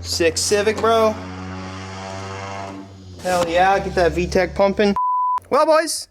Sick Civic, bro. Hell yeah, get that VTEC pumping. Well, boys,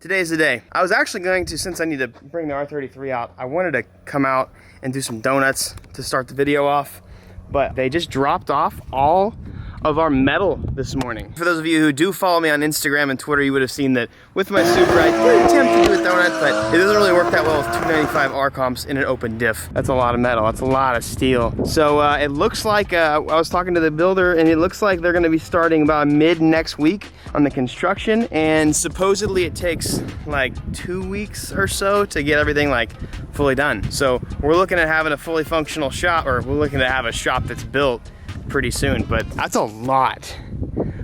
today's the day. I was actually going to, since I need to bring the R33 out, I wanted to come out and do some donuts to start the video off, but they just dropped off all of our metal this morning. For those of you who do follow me on Instagram and Twitter, you would have seen that with my Supra, I did attempt to do a donut, but it doesn't really work that well with 295 R comps in an open diff. That's a lot of metal, that's a lot of steel. So it looks like, I was talking to the builder, and it looks like they're gonna be starting about mid next week on the construction, and supposedly it takes like 2 weeks or so to get everything like fully done. So we're looking at having a fully functional shop, or we're looking to have a shop that's built pretty soon, but that's a lot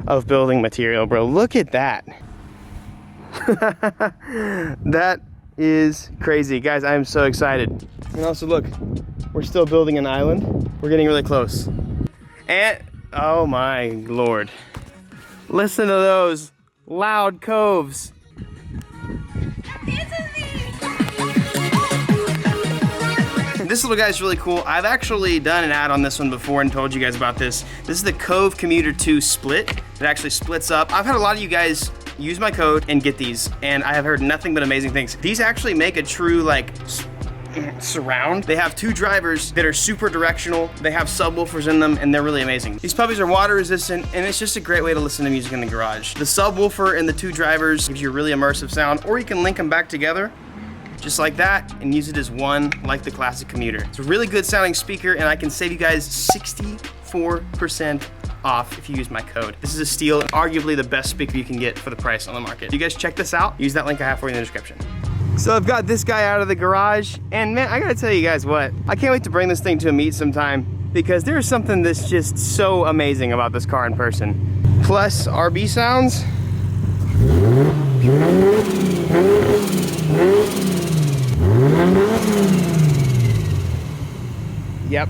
of building material, bro. Look at that. That is crazy. Guys, I am so excited. And also look, we're still building an island. We're getting really close. And, oh my Lord. Listen to those loud coves. This little guy's really cool. I've actually done an ad on this one before and told you guys about this. This is the Cove Commuter 2 split. It actually splits up. I've had a lot of you guys use my code and get these, and I have heard nothing but amazing things. These actually make a true like surround. They have 2 drivers that are super directional. They have subwoofers in them, and they're really amazing. These puppies are water resistant, and it's just a great way to listen to music in the garage. The subwoofer and the 2 drivers gives you a really immersive sound, or you can link them back together just like that, and use it as one, like the classic Commuter. It's a really good sounding speaker, and I can save you guys 64% off if you use my code. This is a steal, and arguably the best speaker you can get for the price on the market. You guys check this out. Use that link I have for you in the description. So I've got this guy out of the garage, and man, I gotta tell you guys what, I can't wait to bring this thing to a meet sometime, because there's something that's just so amazing about this car in person. Plus RB sounds. Yep.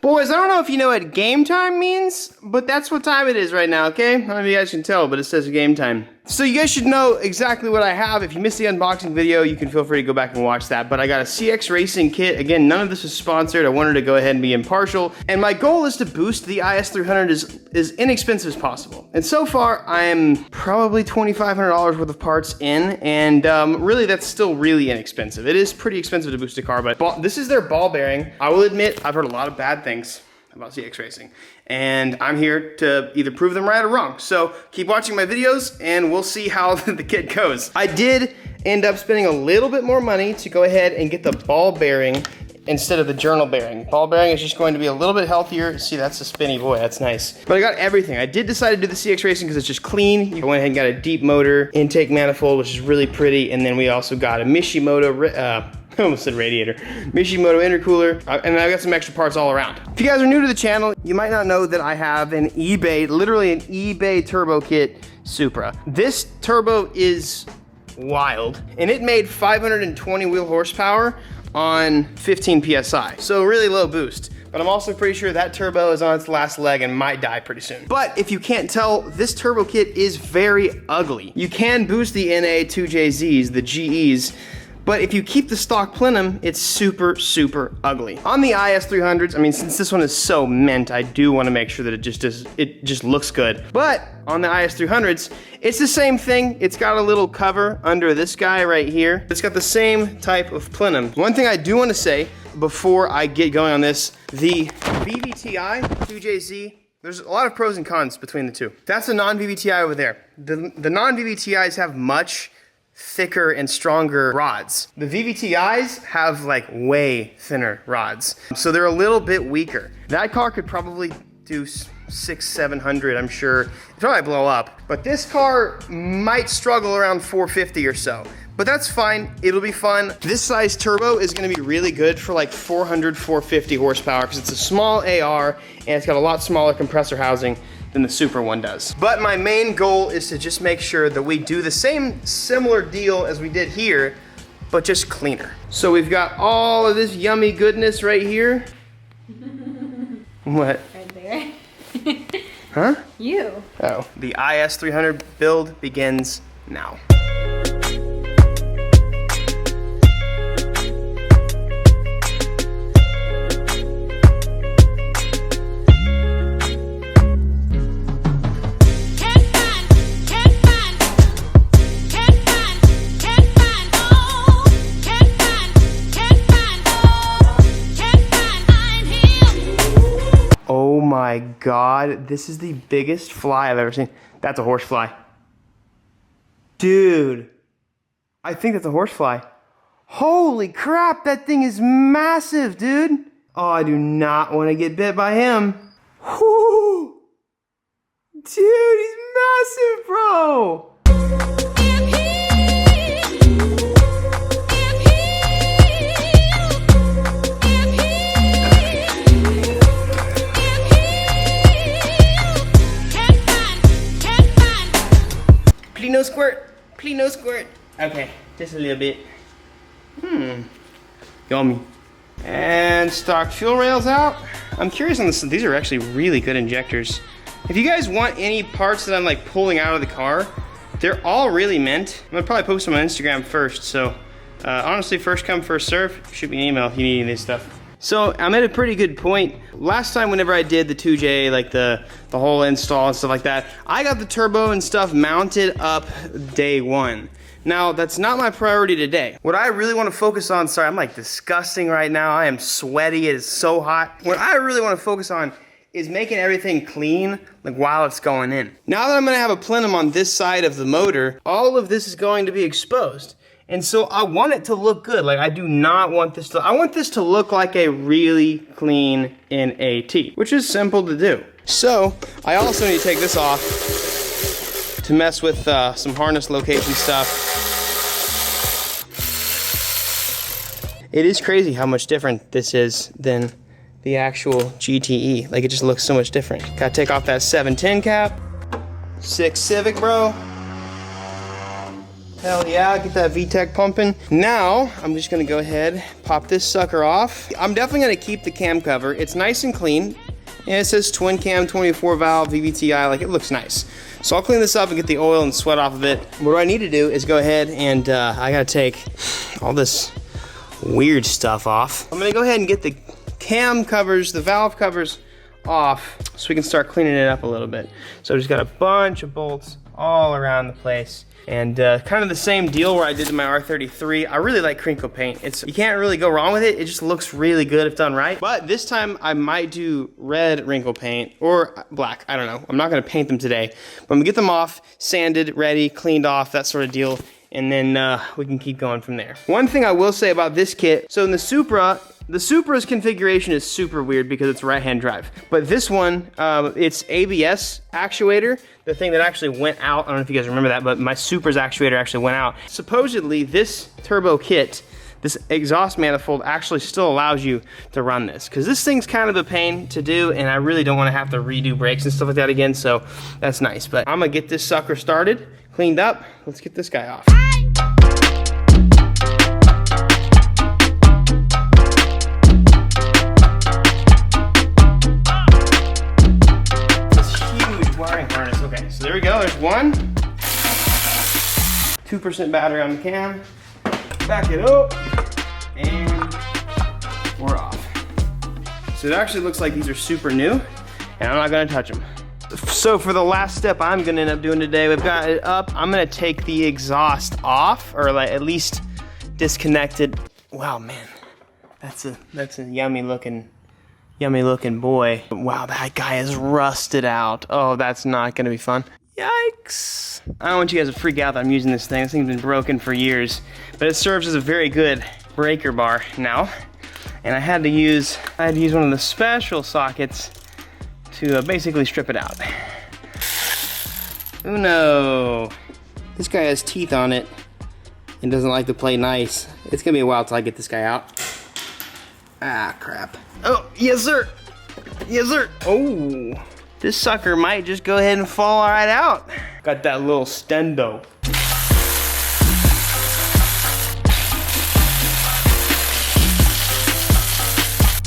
Boys, I don't know if you know what game time means, but that's what time it is right now, okay? I don't know if you guys can tell, but it says game time. So you guys should know exactly what I have. If you missed the unboxing video, you can feel free to go back and watch that. But I got a CX Racing kit. Again, none of this is sponsored. I wanted to go ahead and be impartial. And my goal is to boost the IS300 as inexpensive as possible. And so far, I am probably $2,500 worth of parts in. And really, that's still really inexpensive. It is pretty expensive to boost a car, but this is their ball bearing. I will admit, I've heard a lot of bad things about CX Racing, and I'm here to either prove them right or wrong. So keep watching my videos and we'll see how the kit goes. I did end up spending a little bit more money to go ahead and get the ball bearing instead of the journal bearing. Ball bearing is just going to be a little bit healthier. See, that's a spinny boy, that's nice. But I got everything. I did decide to do the CX Racing because it's just clean. I went ahead and got a deep motor, intake manifold, which is really pretty, and then we also got a Mishimoto, I almost said radiator. Mishimoto intercooler, and I've got some extra parts all around. If you guys are new to the channel, you might not know that I have an eBay, literally an eBay turbo kit Supra. This turbo is wild, and it made 520 wheel horsepower on 15 PSI, so really low boost. But I'm also pretty sure that turbo is on its last leg and might die pretty soon. But if you can't tell, this turbo kit is very ugly. You can boost the NA2JZs, the GEs, but if you keep the stock plenum, it's super, super ugly. On the IS300s, I mean, since this one is so mint, I do want to make sure that it just looks good. But on the IS300s, it's the same thing. It's got a little cover under this guy right here. It's got the same type of plenum. One thing I do want to say before I get going on this, the VVTi 2JZ, there's a lot of pros and cons between the two. That's a non-VVTi over there. The non-VVTis have much thicker and stronger rods. The VVTIs have like way thinner rods, so they're a little bit weaker. That car could probably do 600-700, I'm sure. It'd probably blow up, but this car might struggle around 450 or so. But that's fine, it'll be fun. This size turbo is gonna be really good for like 400-450 horsepower because it's a small AR and it's got a lot smaller compressor housing than the Supra one does. But my main goal is to just make sure that we do the same similar deal as we did here, but just cleaner. So we've got all of this yummy goodness right here. What? Right there. Huh? You. Oh. The IS300 build begins now. my God, this is the biggest fly I've ever seen. That's a horsefly. Dude, I think that's a horsefly. Holy crap, that thing is massive, dude. Oh, I do not want to get bit by him. Whoo! Dude, he's massive, bro. Please no squirt. Please no squirt. Okay, just a little bit. Yummy. And stock fuel rails out. I'm curious on this. These are actually really good injectors. If you guys want any parts that I'm like pulling out of the car, they're all really mint. I'm gonna probably post them on Instagram first. So honestly, first come, first serve. Shoot me an email if you need any of this stuff. So I'm at a pretty good point. Last time whenever I did the 2J, like the whole install and stuff like that, I got the turbo and stuff mounted up day one. Now, that's not my priority today. What I really want to focus on, sorry, I'm like disgusting right now. I am sweaty, it is so hot. What I really want to focus on is making everything clean, like while it's going in. Now that I'm gonna have a plenum on this side of the motor, all of this is going to be exposed. And so I want it to look good. Like I do not want this to, I want this to look like a really clean NAT, which is simple to do. So I also need to take this off to mess with some harness location stuff. It is crazy how much different this is than the actual GTE. Like it just looks so much different. Gotta take off that 710 cap. 6 Civic, bro. Hell yeah, get that VTEC pumping. Now, I'm just gonna go ahead, pop this sucker off. I'm definitely gonna keep the cam cover. It's nice and clean. And it says twin cam, 24 valve, VVTi, like it looks nice. So I'll clean this up and get the oil and sweat off of it. What I need to do is go ahead and I gotta take all this weird stuff off. I'm gonna go ahead and get the cam covers, the valve covers off so we can start cleaning it up a little bit. So I just got a bunch of bolts all around the place. And kind of the same deal where I did to my R33. I really like crinkle paint. You can't really go wrong with it. It just looks really good if done right. But this time I might do red wrinkle paint or black. I don't know. I'm not gonna paint them today. But I'm gonna get them off, sanded, ready, cleaned off, that sort of deal. And then we can keep going from there. One thing I will say about this kit, so in the Supra's configuration is super weird because it's right-hand drive. But this one, it's ABS actuator, the thing that actually went out. I don't know if you guys remember that, but my Supra's actuator actually went out. Supposedly, this turbo kit, this exhaust manifold actually still allows you to run this, because this thing's kind of a pain to do, and I really don't want to have to redo brakes and stuff like that again, so that's nice. But I'm gonna get this sucker started, cleaned up. Let's get this guy off. Okay, so there we go, there's one. 2% battery on the cam. Back it up, and we're off. So it actually looks like these are super new, and I'm not gonna touch them. So for the last step I'm gonna end up doing today, we've got it up. I'm gonna take the exhaust off, or like at least disconnect it. Wow, man, that's a yummy looking boy. Wow, that guy is rusted out. Oh, that's not gonna be fun. Yikes. I don't want you guys to freak out that I'm using this thing. This thing's been broken for years, but it serves as a very good breaker bar now. And I had to use one of the special sockets to basically strip it out. Oh no. This guy has teeth on it and doesn't like to play nice. It's gonna be a while till I get this guy out. Ah, crap. Oh, yes sir. Yes sir. Oh, this sucker might just go ahead and fall right out. Got that little stendo.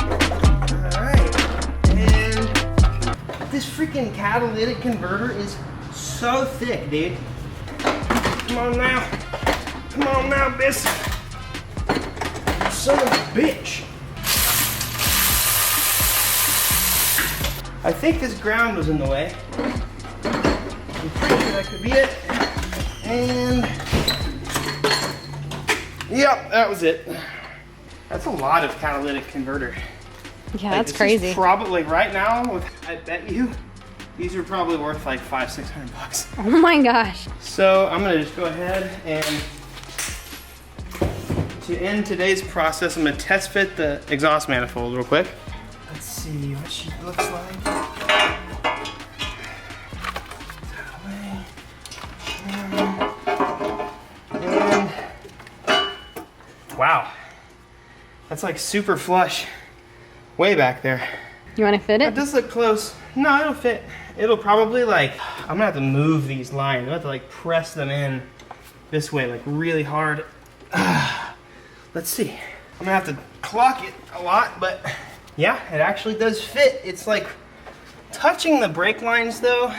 All right, and this freaking catalytic converter is so thick, dude. Come on now, Biss. Son of a bitch. I think this ground was in the way. I'm pretty sure that could be it. And yep, that was it. That's a lot of catalytic converter. Yeah, like, that's crazy. Probably right now, I bet you, these are probably worth like $500-600 bucks. Oh my gosh. So I'm gonna just go ahead and to end today's process, I'm gonna test fit the exhaust manifold real quick. Let's see what she looks like. And wow, that's like super flush, way back there. You want to fit That it? does look close. No, it'll fit. It'll probably like, I'm gonna have to move these lines. I'm gonna have to like press them in this way, like really hard. Let's see. I'm gonna have to clock it a lot, but yeah, it actually does fit. It's like touching the brake lines though.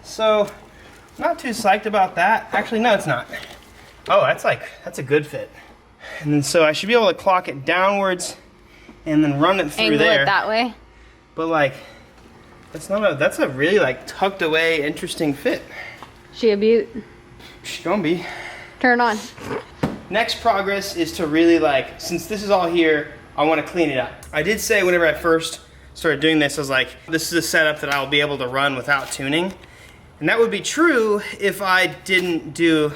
So, not too psyched about that. Actually, no, it's not. Oh, that's a good fit. And then so I should be able to clock it downwards and then run it through Angle there. it that way. But like, that's a really like tucked away, interesting fit. She a beaut. She's gonna be. Turn on. Next progress is to really like, since this is all here, I want to clean it up. I did say whenever I first started doing this, I was like, this is a setup that I'll be able to run without tuning. And that would be true if I didn't do,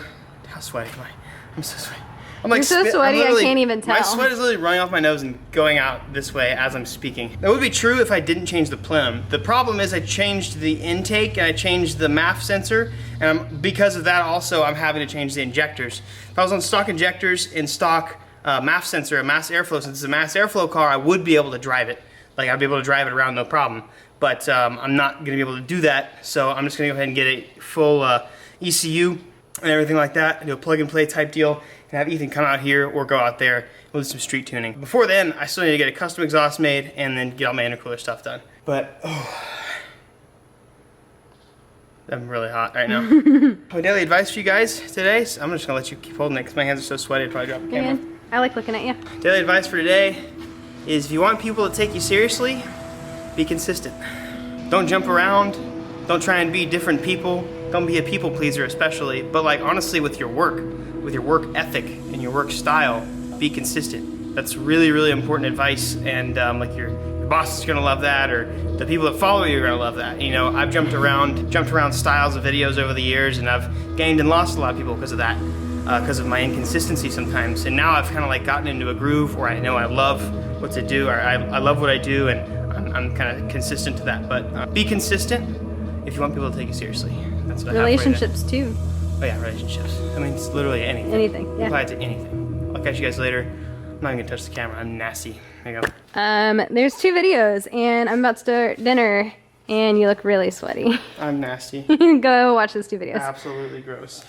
how sweaty am I? I'm so sweaty. I'm like, You're so sweaty, I can't even tell. My sweat is literally running off my nose and going out this way as I'm speaking. That would be true if I didn't change the plenum. The problem is I changed the intake and I changed the MAF sensor, and because of that also I'm having to change the injectors. If I was on stock injectors and stock MAF sensor, a mass airflow, since it's a mass airflow car, I would be able to drive it. Like I'd be able to drive it around no problem. But I'm not gonna be able to do that, so I'm just gonna go ahead and get a full ECU and everything like that, do a plug and play type deal, and have Ethan come out here or go out there with some street tuning. Before then, I still need to get a custom exhaust made and then get all my intercooler stuff done. But, oh, I'm really hot right now. My daily advice for you guys today, so I'm just gonna let you keep holding it because my hands are so sweaty I'd probably drop the camera. Man, I like looking at you. Daily advice for today is if you want people to take you seriously, be consistent. Don't jump around, don't try and be different people, don't be a people pleaser especially, but like honestly with your work ethic and your work style, be consistent. That's really, really important advice, and like your boss is gonna love that, or the people that follow you are gonna love that. You know, I've jumped around styles of videos over the years, and I've gained and lost a lot of people because of that, because of my inconsistency sometimes. And now I've kind of like gotten into a groove where I know I love what to do, or I love what I do, and I'm kind of consistent to that. But be consistent if you want people to take you seriously. That's what I have for you today. Relationships too. Oh yeah, relationships. I mean, it's literally anything. Anything, yeah. Apply it to anything. I'll catch you guys later. I'm not even gonna touch the camera. I'm nasty. There you go. There's 2 videos, and I'm about to start dinner, and you look really sweaty. I'm nasty. Go watch those 2 videos. Absolutely gross.